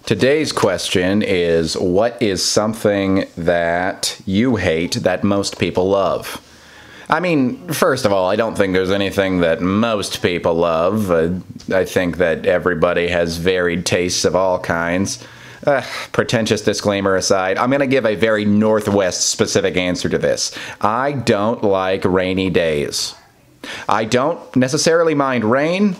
Today's question is, what is something that you hate that most people love? I mean, first of all, I don't think there's anything that most people love. I think that everybody has varied tastes of all kinds. Pretentious disclaimer aside, I'm going to give a very Northwest specific answer to this. I don't like rainy days. I don't necessarily mind rain.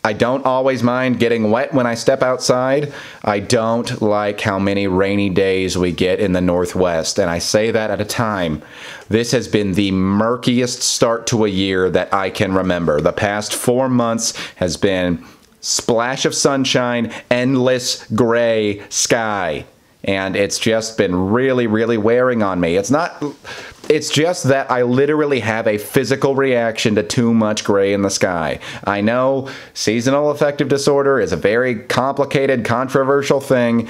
I don't always mind getting wet when I step outside. I don't like how many rainy days we get in the Northwest, and I say that at a time. This has been the murkiest start to a year that I can remember. The past 4 months has been splash of sunshine, endless gray sky. And it's just been really, really wearing on me. It's just that I literally have a physical reaction to too much gray in the sky. I know seasonal affective disorder is a very complicated, controversial thing.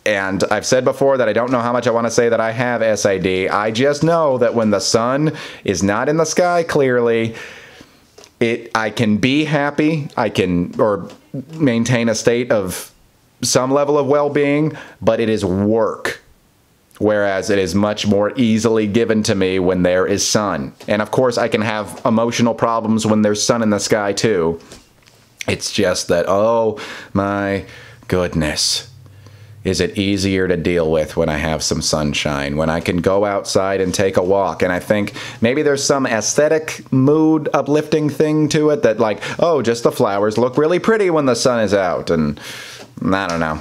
And I've said before that I don't know how much I want to say that I have SAD. I just know that when the sun is not in the sky clearly, I can be happy, or maintain a state of some level of well-being, but it is work. Whereas it is much more easily given to me when there is sun. And of course I can have emotional problems when there's sun in the sky too. It's just that, oh my goodness. Is it easier to deal with when I have some sunshine, when I can go outside and take a walk? And I think maybe there's some aesthetic, mood uplifting thing to it that like, oh, just the flowers look really pretty when the sun is out. And I don't know.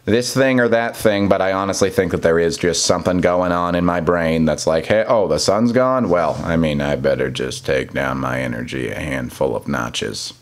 This thing or that thing, but I honestly think that there is just something going on in my brain that's like, hey, oh, the sun's gone? Well, I mean, I better just take down my energy a handful of notches.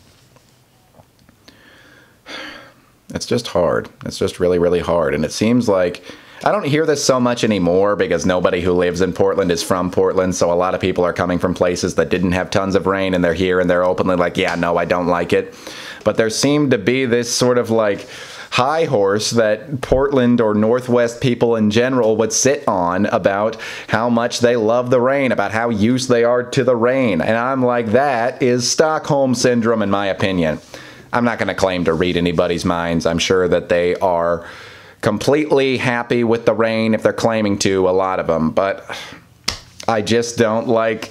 It's just hard. It's just really, really hard. And it seems like I don't hear this so much anymore because nobody who lives in Portland is from Portland. So a lot of people are coming from places that didn't have tons of rain and they're here and they're openly like, yeah, no, I don't like it. But there seemed to be this sort of like high horse that Portland or Northwest people in general would sit on about how much they love the rain, about how used they are to the rain. And I'm like, that is Stockholm Syndrome in my opinion. I'm not going to claim to read anybody's minds. I'm sure that they are completely happy with the rain if they're claiming to, a lot of them. But I just don't like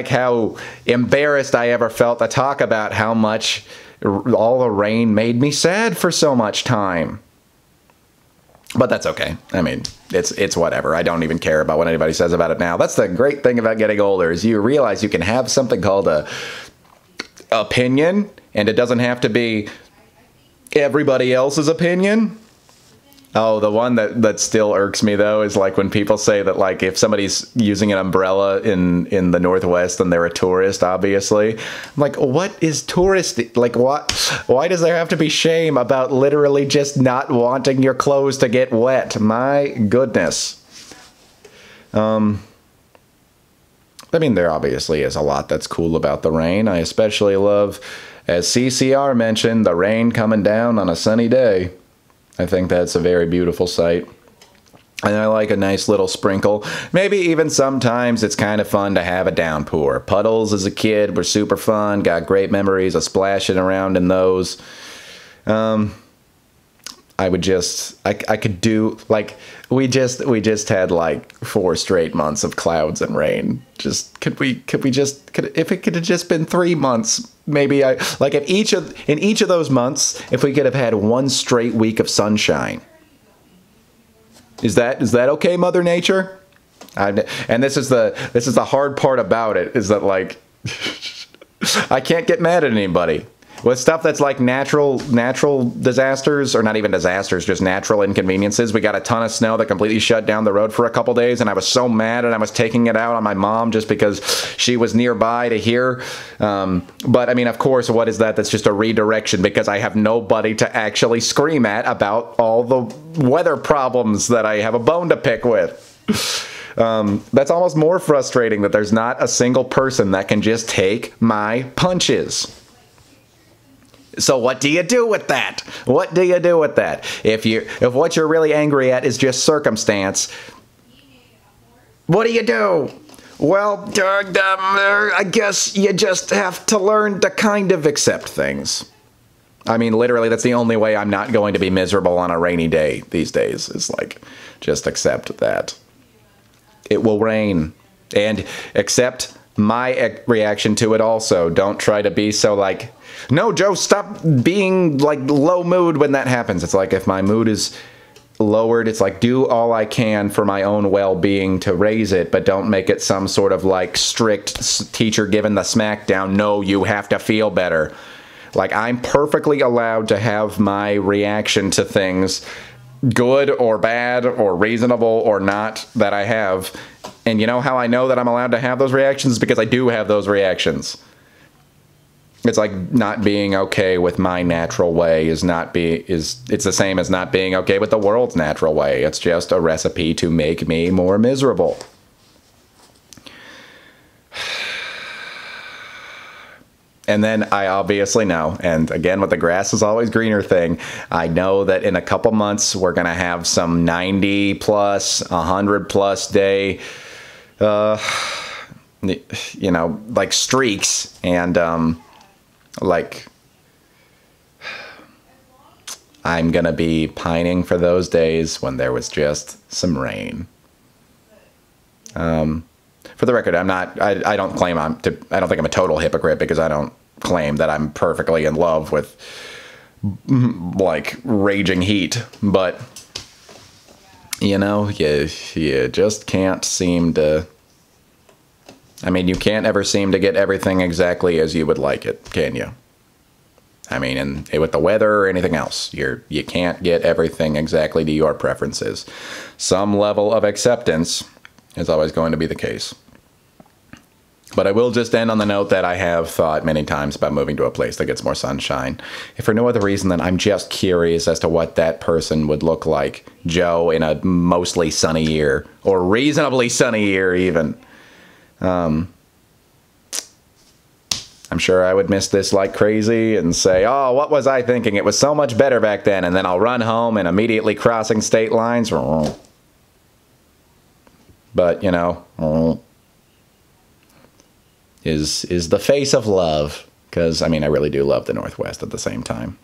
how embarrassed I ever felt to talk about how much all the rain made me sad for so much time. But that's okay. I mean, it's whatever. I don't even care about what anybody says about it now. That's the great thing about getting older is you realize you can have something called a opinion, and it doesn't have to be everybody else's opinion. Oh, the one that still irks me though is like when people say that like if somebody's using an umbrella in the Northwest and they're a tourist, obviously. I'm like, what is tourist? Like what? Why does there have to be shame about literally just not wanting your clothes to get wet? My goodness. I mean, there obviously is a lot that's cool about the rain. I especially love, as CCR mentioned, the rain coming down on a sunny day. I think that's a very beautiful sight. And I like a nice little sprinkle. Maybe even sometimes it's kind of fun to have a downpour. Puddles as a kid were super fun. Got great memories of splashing around in those. I could do, like, we just had like 4 straight months of clouds and rain. Just, if it could have just been 3 months, maybe in each of those months, if we could have had 1 straight week of sunshine. Is that okay, Mother Nature? And this is the hard part about it, is that like, I can't get mad at anybody. With stuff that's like natural disasters, or not even disasters, just natural inconveniences. We got a ton of snow that completely shut down the road for a couple days, and I was so mad, and I was taking it out on my mom just because she was nearby to hear. But I mean, of course, what is that? That's just a redirection because I have nobody to actually scream at about all the weather problems that I have a bone to pick with. That's almost more frustrating that there's not a single person that can just take my punches. So what do you do with that? What do you do with that? If what you're really angry at is just circumstance, what do you do? Well, I guess you just have to learn to kind of accept things. I mean, literally, that's the only way I'm not going to be miserable on a rainy day these days, is like, just accept that it will rain. And accept my reaction to it also. Don't try to be so like, no, Joe, stop being like low mood when that happens. It's like, if my mood is lowered, it's like, do all I can for my own well-being to raise it, but don't make it some sort of like strict teacher giving the smackdown. No, you have to feel better. Like, I'm perfectly allowed to have my reaction to things, good or bad or reasonable or not, that I have. And you know how I know that I'm allowed to have those reactions? Because I do have those reactions. It's like not being okay with my natural way it's the same as not being okay with the world's natural way. It's just a recipe to make me more miserable. And then I obviously know, and again with the grass is always greener thing, I know that in a couple months we're going to have some 90 plus, 100 plus day, you know, like streaks, and like, I'm going to be pining for those days when there was just some rain. For the record, I don't claim I don't think I'm a total hypocrite, because I don't claim that I'm perfectly in love with like raging heat, but you know, you just can't seem to, I mean, you can't ever seem to get everything exactly as you would like it, can you? I mean, and with the weather or anything else, you can't get everything exactly to your preferences. Some level of acceptance is always going to be the case. But I will just end on the note that I have thought many times about moving to a place that gets more sunshine. If for no other reason than I'm just curious as to what that person would look like, Joe, in a mostly sunny year, or reasonably sunny year even. I'm sure I would miss this like crazy and say, oh, what was I thinking? It was so much better back then. And then I'll run home and immediately crossing state lines. But, you know, is the face of love. Because, I mean, I really do love the Northwest at the same time.